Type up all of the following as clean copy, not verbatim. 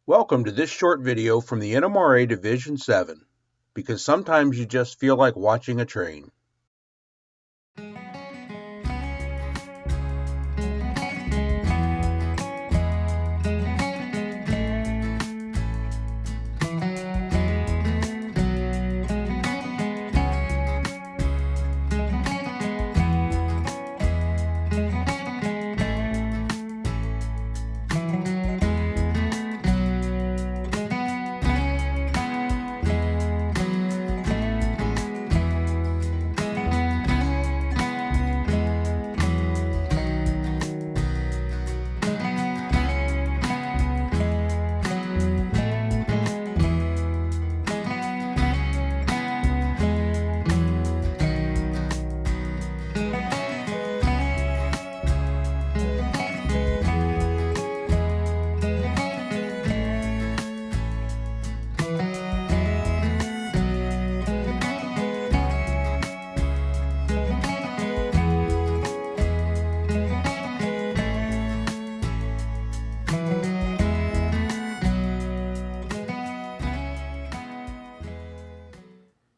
Welcome to this short video from the NMRA Division 7, because sometimes you just feel like watching a train.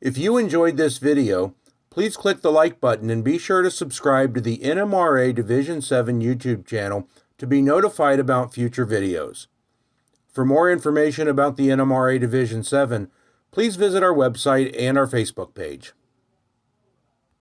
If you enjoyed this video, please click the like button and be sure to subscribe to the NMRA Division 7 YouTube channel to be notified about future videos. For more information about the NMRA Division 7, please visit our website and our Facebook page.